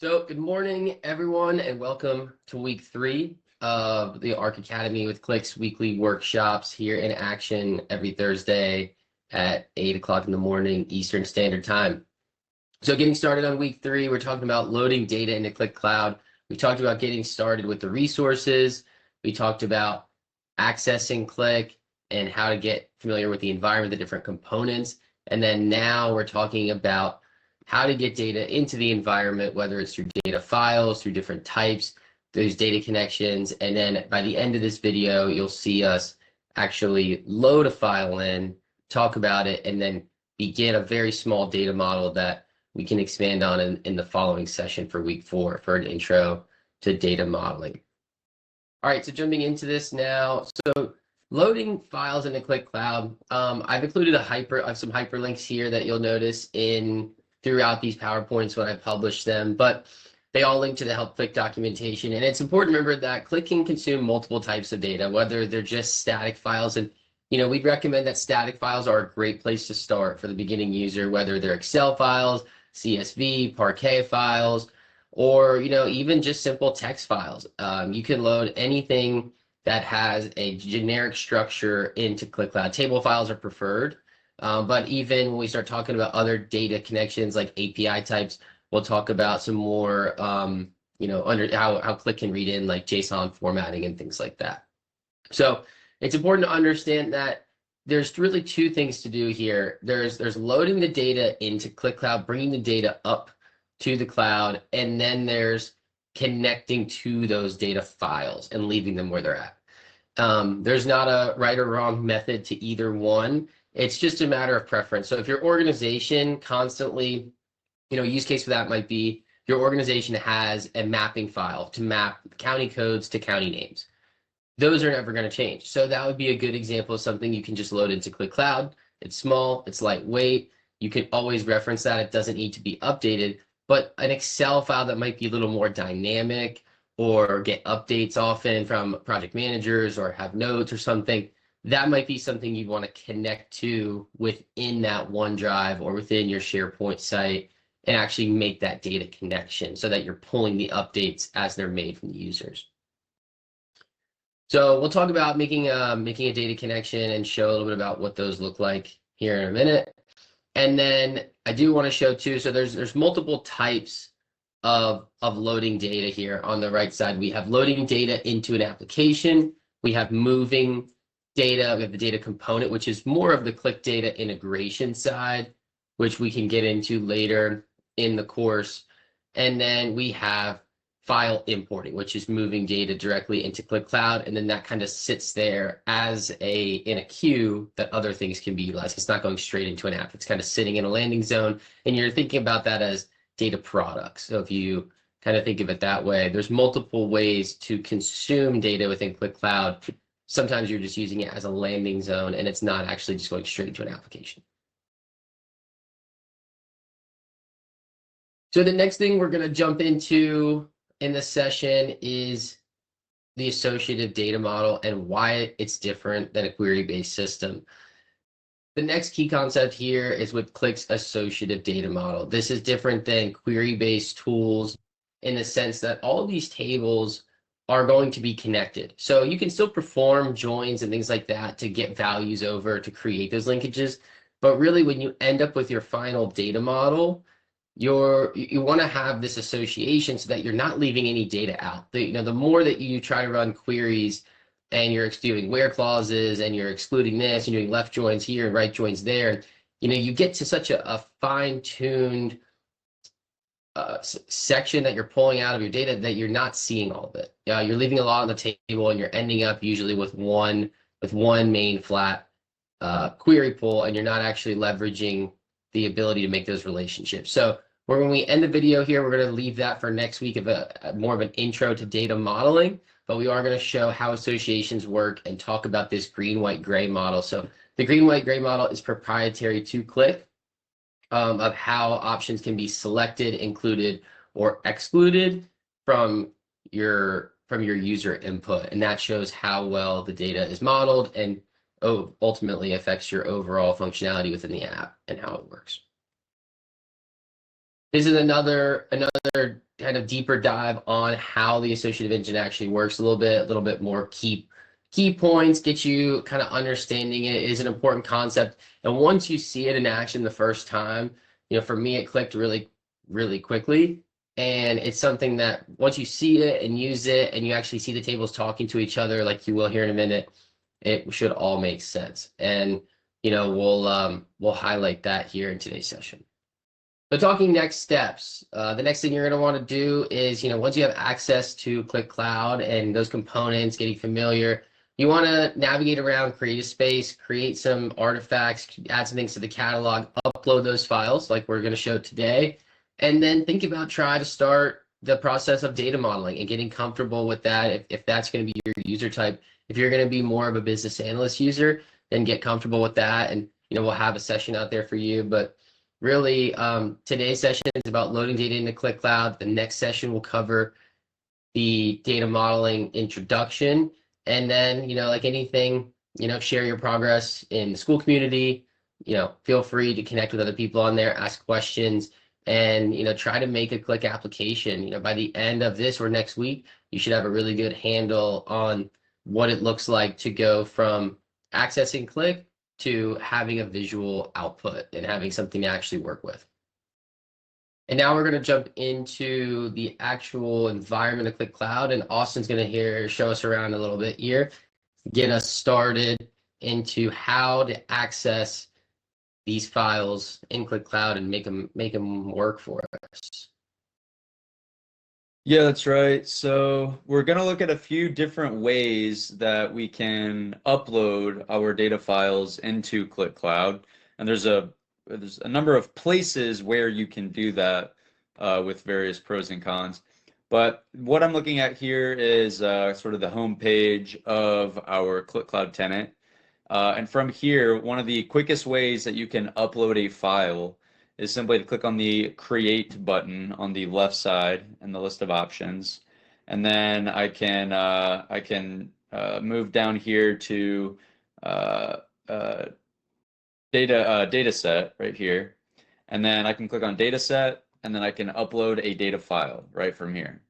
So good morning, everyone, and welcome to week 3 of the Arc Academy with Qlik's weekly workshops here in action every Thursday at 8 o'clock in the morning Eastern Standard Time. So getting started on week 3, we're talking about loading data into Qlik Cloud. We talked about getting started with the resources. We talked about accessing Qlik and how to get familiar with the environment, the different components. And then now we're talking about how to get data into the environment, whether it's through data files, through different types, those data connections. And then by the end of this video, you'll see us actually load a file in, talk about it, and then begin a very small data model that we can expand on in the following session for week 4 for an intro to data modeling. All right, so jumping into this now. So loading files into Qlik Cloud. I've included some hyperlinks here that you'll notice throughout these PowerPoints when I publish them, but they all link to the Help Qlik documentation. And it's important to remember that Qlik can consume multiple types of data, whether they're just static files. And we'd recommend that static files are a great place to start for the beginning user, whether they're Excel files, CSV, Parquet files, or even just simple text files. You can load anything that has a generic structure into Qlik Cloud. Table files are preferred, but even when we start talking about other data connections like API types, we'll talk about some more, under how Qlik can read in like JSON formatting and things like that. So it's important to understand that there's really two things to do here. There's loading the data into Qlik Cloud, bringing the data up to the cloud, and then there's connecting to those data files and leaving them where they're at. There's not a right or wrong method to either one. It's just a matter of preference. So if your organization constantly, use case for that might be your organization has a mapping file to map county codes to county names. Those are never going to change. So that would be a good example of something you can just load into Qlik Cloud. It's small, it's lightweight. You can always reference that. It doesn't need to be updated. But an Excel file that might be a little more dynamic or get updates often from project managers or have notes or something, that might be something you'd want to connect to within that OneDrive or within your SharePoint site and actually make that data connection so that you're pulling the updates as they're made from the users. So we'll talk about making a data connection and show a little bit about what those look like here in a minute. And then I do want to show too, so there's multiple types of loading data here. On the right side, we have loading data into an application. We have moving data. We have the data component, which is more of the Qlik data integration side, which we can get into later in the course. And then we have file importing, which is moving data directly into Qlik Cloud, and then that kind of sits there as in a queue that other things can be utilized. It's not going straight into an app. It's kind of sitting in a landing zone, and you're thinking about that as data products. So if you kind of think of it that way, there's multiple ways to consume data within Qlik Cloud. Sometimes you're just using it as a landing zone, and it's not actually just going straight into an application. So the next thing we're going to jump into in this session is the associative data model and why it's different than a query-based system. The next key concept here is with Qlik's associative data model. This is different than query-based tools in the sense that all of these tables are going to be connected. So you can still perform joins and things like that to get values over to create those linkages. But really, when you end up with your final data model, you want to have this association so that you're not leaving any data out. The more that you try to run queries and you're doing where clauses and you're excluding this and doing left joins here and right joins there, you get to such a fine-tuned section that you're pulling out of your data that you're not seeing all of it. You're leaving a lot on the table and you're ending up usually with one main flat query pull, and you're not actually leveraging the ability to make those relationships. So when we end the video here, we're going to leave that for next week of more of an intro to data modeling, but we are going to show how associations work and talk about this green, white, gray model. So the green, white, gray model is proprietary to Qlik of how options can be selected, included, or excluded from your user input. And that shows how well the data is modeled and ultimately affects your overall functionality within the app and how it works. This is another kind of deeper dive on how the Associative Engine actually works a little bit more key points, get you kind of understanding it. It is an important concept. And once you see it in action the first time, for me, it clicked really, really quickly. And it's something that once you see it and use it and you actually see the tables talking to each other, like you will here in a minute, it should all make sense. And, we'll highlight that here in today's session. But talking next steps, the next thing you're going to want to do is, once you have access to Qlik Cloud and those components, getting familiar, you want to navigate around, create a space, create some artifacts, add some things to the catalog, upload those files like we're going to show today, and then think about try to start the process of data modeling and getting comfortable with that if that's going to be your user type. If you're going to be more of a business analyst user, then get comfortable with that, and we'll have a session out there for you. But really, today's session is about loading data into Qlik Cloud. The next session will cover the data modeling introduction. And then, like anything, share your progress in the school community. Feel free to connect with other people on there, ask questions, and, try to make a Qlik application. By the end of this or next week, you should have a really good handle on what it looks like to go from accessing Qlik to having a visual output and having something to actually work with. And now we're going to jump into the actual environment of Qlik Cloud, and Austin's going to show us around a little bit here, get us started into how to access these files in Qlik Cloud and make them work for us. Yeah, that's right. So we're going to look at a few different ways that we can upload our data files into Qlik Cloud. And there's a number of places where you can do that with various pros and cons. But what I'm looking at here is sort of the home page of our Qlik Cloud tenant. And from here, one of the quickest ways that you can upload a file is simply to click on the Create button on the left side in the list of options. And then I can move down here to data set right here. And then I can click on data set, and then I can upload a data file right from here.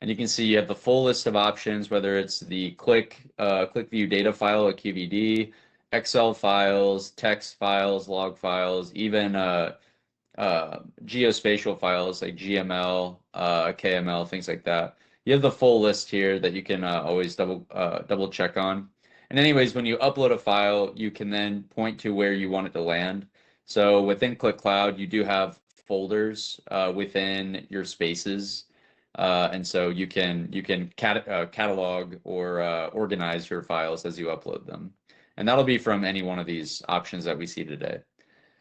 And you can see you have the full list of options, whether it's the Qlik View data file, a QVD, Excel files, text files, log files, even geospatial files like GML, KML, things like that. You have the full list here that you can always double check on. And anyways, when you upload a file, you can then point to where you want it to land. So within Qlik Cloud, you do have folders within your spaces. And so you can catalog or organize your files as you upload them. And that'll be from any one of these options that we see today.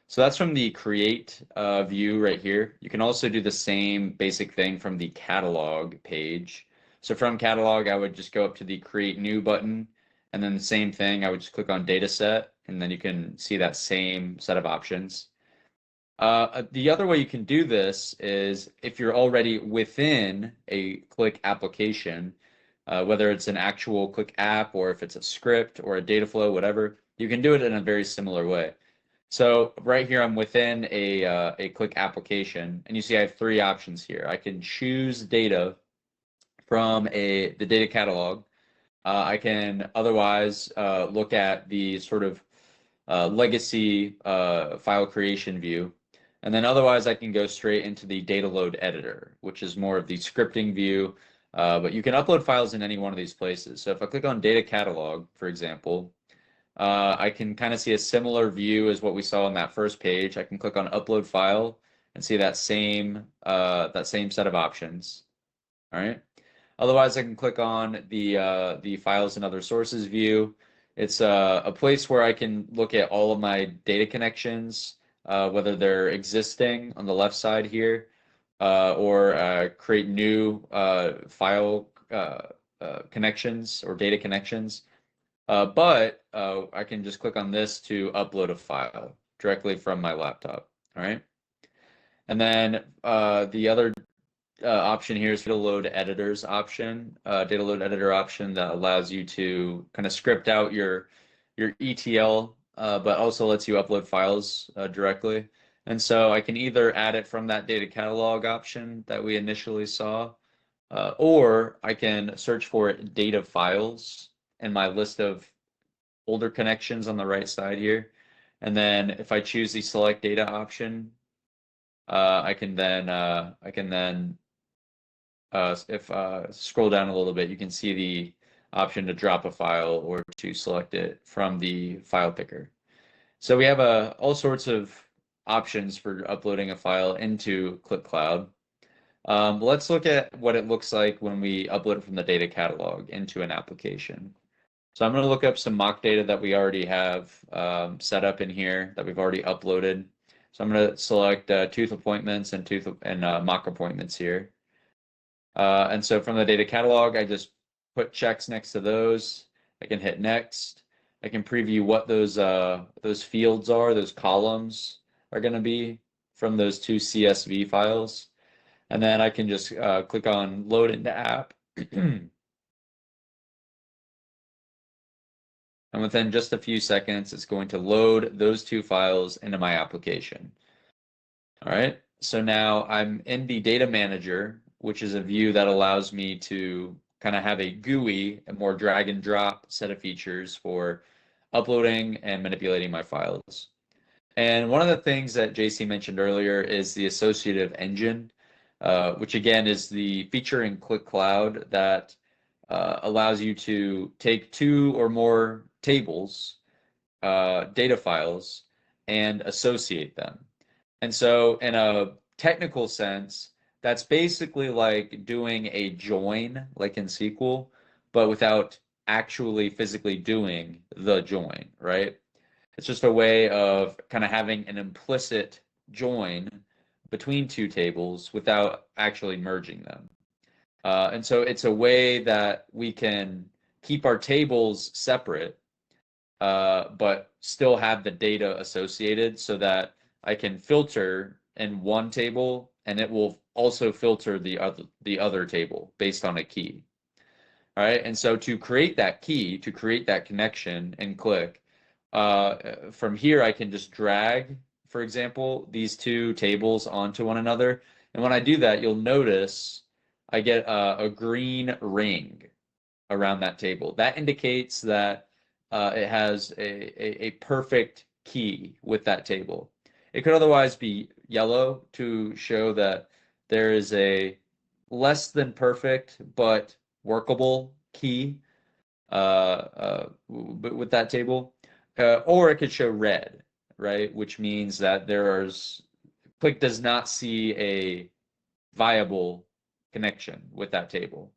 So that's from the Create view right here. You can also do the same basic thing from the Catalog page. So from Catalog, I would just go up to the Create New button, and then the same thing, I would just click on Dataset, and then you can see that same set of options. The other way you can do this is if you're already within a Qlik application, whether it's an actual Qlik app or if it's a script or a data flow, whatever, you can do it in a very similar way. So right here, I'm within a Qlik application, and you see I have three options here. I can choose data from the data catalog. I can otherwise look at the sort of legacy file creation view. And then otherwise, I can go straight into the data load editor, which is more of the scripting view. But you can upload files in any one of these places. So if I click on data catalog, for example, I can kind of see a similar view as what we saw on that first page. I can click on upload file and see that same set of options. All right. Otherwise, I can click on the files and other sources view. It's a place where I can look at all of my data connections, whether they're existing on the left side here, or create new file connections or data connections. But I can just click on this to upload a file directly from my laptop. All right. And then the other option here is data load editors option, data load editor option that allows you to kind of script out your ETL, but also lets you upload files directly. And so I can either add it from that data catalog option that we initially saw, or I can search for data files in my list of older connections on the right side here. And then if I choose the select data option, I can then scroll down a little bit, you can see the option to drop a file or to select it from the file picker. So we have all sorts of options for uploading a file into Qlik Cloud. Let's look at what it looks like when we upload it from the data catalog into an application. So I'm going to look up some mock data that we already have set up in here that we've already uploaded. So I'm going to select tooth appointments and mock appointments here. And so from the data catalog, I just put checks next to those. I can hit next. I can preview what those fields are, those columns are going to be from those two CSV files. And then I can just click on load into app. And within just a few seconds, it's going to load those two files into my application. All right, so now I'm in the data manager, which is a view that allows me to kind of have a GUI, a more drag and drop set of features for uploading and manipulating my files. And one of the things that JC mentioned earlier is the Associative Engine, which again is the feature in Qlik Cloud that allows you to take two or more tables, data files, and associate them. And so in a technical sense, that's basically like doing a join, like in SQL, but without actually physically doing the join, right? It's just a way of kind of having an implicit join between two tables without actually merging them. And so it's a way that we can keep our tables separate, but still have the data associated so that I can filter in one table and it will also filter the other table based on a key. All right, and so to create that key, to create that connection in Qlik, from here I can just drag, for example, these two tables onto one another. And when I do that, you'll notice I get a green ring around that table. That indicates that it has a perfect key with that table. It could otherwise be yellow to show that there is a less than perfect but workable key with that table. Or it could show red, right? Which means that Qlik does not see a viable connection with that table.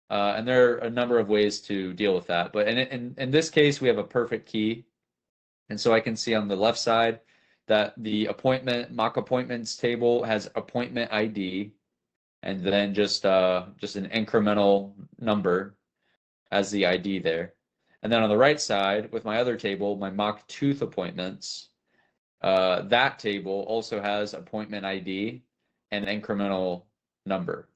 And there are a number of ways to deal with that. But in this case, we have a perfect key. And so I can see on the left side that the mock appointments table has appointment ID, and then just an incremental number as the ID there. And then on the right side, with my other table, my mock tooth appointments, that table also has appointment ID and incremental number.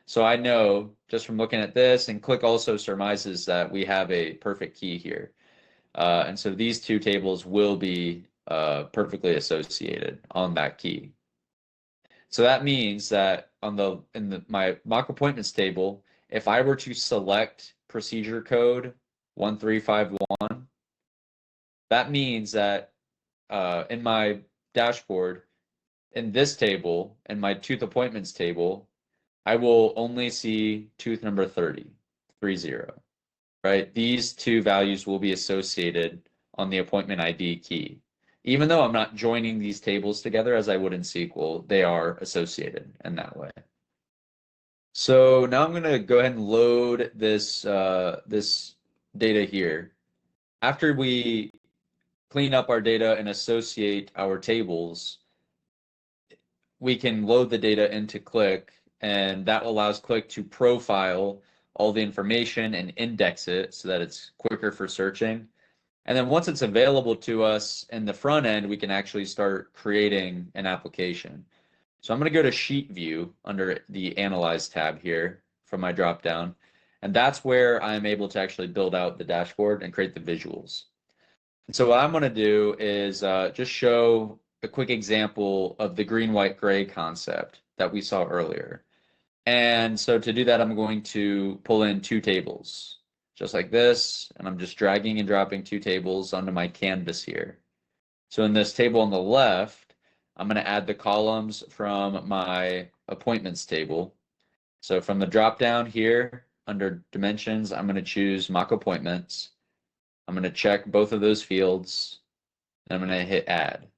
So I know just from looking at this, and Qlik also surmises that we have a perfect key here. And so these two tables will be perfectly associated on that key. So that means that in my mock appointments table, if I were to select procedure code 1351, that means that in my dashboard, in this table, in my tooth appointments table, I will only see tooth number 30, right? These two values will be associated on the appointment ID key. Even though I'm not joining these tables together as I would in SQL, they are associated in that way. So now I'm going to go ahead and load this data here. After we clean up our data and associate our tables, we can load the data into Qlik, and that allows Qlik to profile all the information and index it so that it's quicker for searching. And then once it's available to us in the front end, we can actually start creating an application. So I'm going to go to Sheet View under the Analyze tab here from my dropdown. And that's where I'm able to actually build out the dashboard and create the visuals. And so what I'm going to do is just show a quick example of the green, white, gray concept that we saw earlier. And so to do that, I'm going to pull in two tables, just like this, and I'm just dragging and dropping two tables onto my canvas here. So in this table on the left, I'm going to add the columns from my appointments table. So from the drop down here under dimensions, I'm going to choose mock appointments. I'm going to check both of those fields, and I'm going to hit add.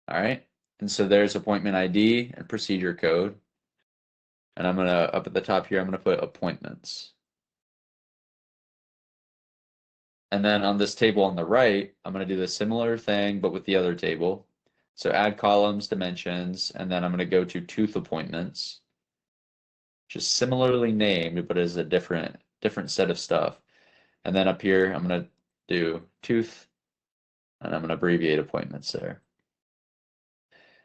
All right. And so there's appointment ID and procedure code. And I'm going to, up at the top here, I'm going to put appointments. And then on this table on the right, I'm going to do the similar thing, but with the other table. So add columns, dimensions, and then I'm going to go to tooth appointments, which is similarly named, but is a different set of stuff. And then up here, I'm going to do tooth, and I'm going to abbreviate appointments there.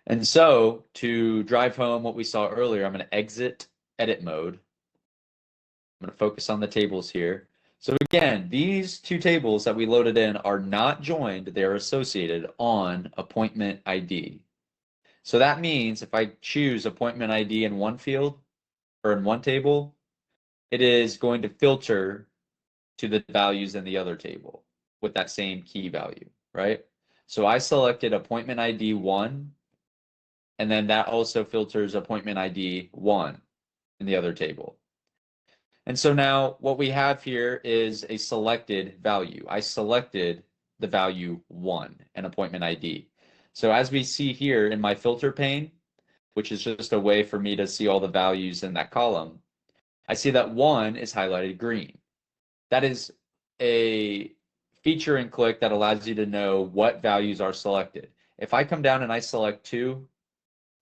And so to drive home what we saw earlier, I'm going to exit edit mode. I'm going to focus on the tables here. So again, these two tables that we loaded in are not joined, they are associated on appointment ID. So that means if I choose appointment ID in one field or in one table, it is going to filter to the values in the other table with that same key value, right? So I selected appointment ID 1, and then that also filters appointment ID 1 in the other table. And so now what we have here is a selected value. I selected the value 1 in appointment ID. So as we see here in my filter pane, which is just a way for me to see all the values in that column, I see that 1 is highlighted green. That is a feature in Qlik that allows you to know what values are selected. If I come down and I select 2,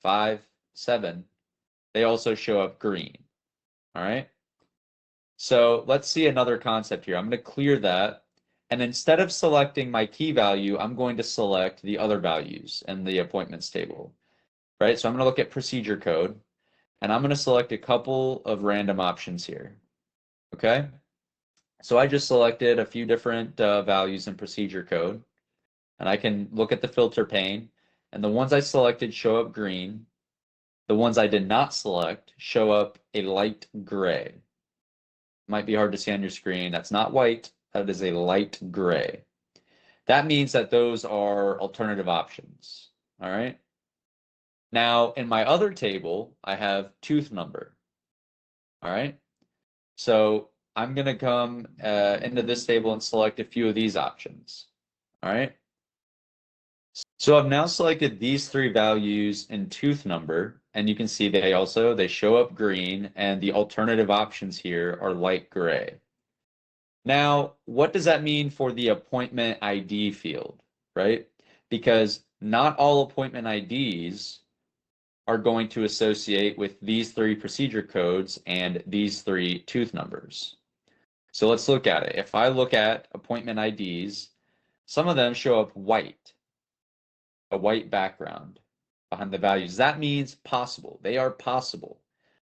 5, 7, they also show up green. All right. So let's see another concept here. I'm going to clear that. And instead of selecting my key value, I'm going to select the other values in the appointments table. Right. So I'm going to look at procedure code, and I'm going to select a couple of random options here. Okay. So I just selected a few different values in procedure code, and I can look at the filter pane, and the ones I selected show up green. The ones I did not select show up a light gray. Might be hard to see on your screen. That's not white, that is a light gray. That means that those are alternative options. All right. Now in my other table, I have tooth number. All right. So I'm going to come into this table and select a few of these options. All right. So I've now selected these three values in tooth number, and you can see they show up green, and the alternative options here are light gray. Now, what does that mean for the appointment ID field, right? Because not all appointment IDs are going to associate with these three procedure codes and these three tooth numbers. So let's look at it. If I look at appointment IDs, some of them show up white, a white background behind the values. That means possible. They are possible.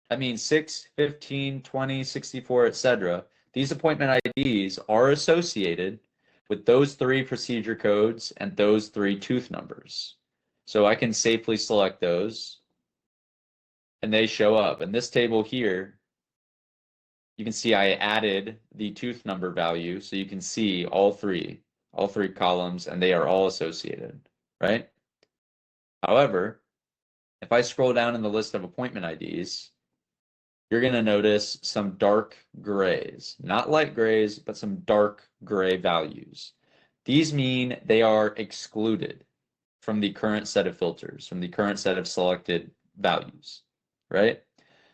That means 6, 15, 20, 64, etc. These appointment IDs are associated with those three procedure codes and those three tooth numbers. So I can safely select those, and they show up. In this table here, you can see I added the tooth number value, so you can see all three columns, and they are all associated, right? However, if I scroll down in the list of appointment IDs, you're going to notice some dark grays, not light grays, but some dark gray values. These mean they are excluded from the current set of filters, from the current set of selected values, right?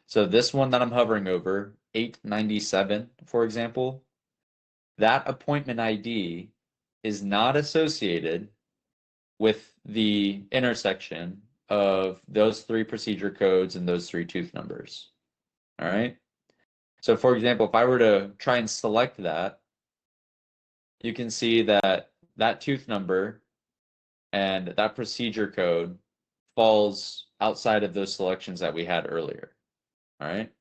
So this one that I'm hovering over, 897, for example, that appointment ID is not associated with the intersection of those three procedure codes and those three tooth numbers. All right. So for example, if I were to try and select that, you can see that that tooth number and that procedure code falls outside of those selections that we had earlier. All right.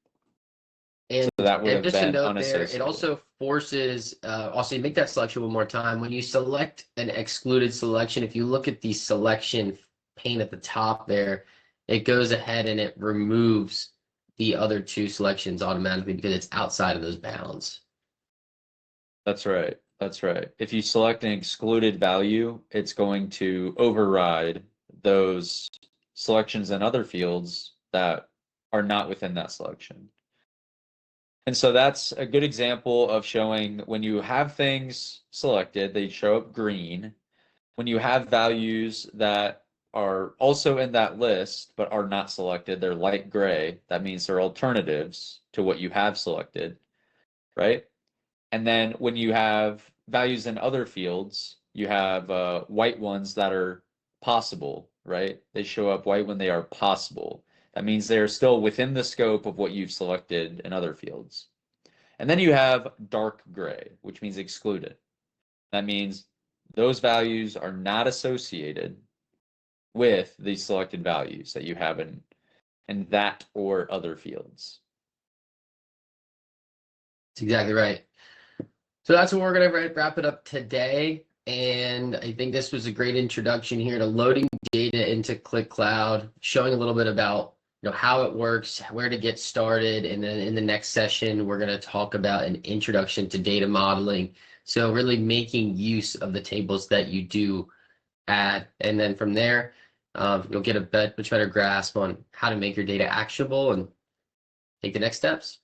And, So that would have just a been note there, it unassociated. also forces, also you make that selection one more time. When you select an excluded selection, if you look at the selection pane at the top there, it goes ahead and it removes the other two selections automatically because it's outside of those bounds. That's right. That's right. If you select an excluded value, it's going to override those selections in other fields that are not within that selection. And so that's a good example of showing when you have things selected, they show up green. When you have values that are also in that list but are not selected, they're light gray. That means they're alternatives to what you have selected, right? And then when you have values in other fields, you have white ones that are possible, right? They show up white when they are possible. That means they're still within the scope of what you've selected in other fields. And then you have dark gray, which means excluded. That means those values are not associated with the selected values that you have in that or other fields. That's exactly right. So that's what we're going to wrap it up today. And I think this was a great introduction here to loading data into Qlik Cloud, showing a little bit about how it works, where to get started. And then in the next session, we're going to talk about an introduction to data modeling. So really making use of the tables that you do add. And then from there, you'll get a much better grasp on how to make your data actionable and take the next steps.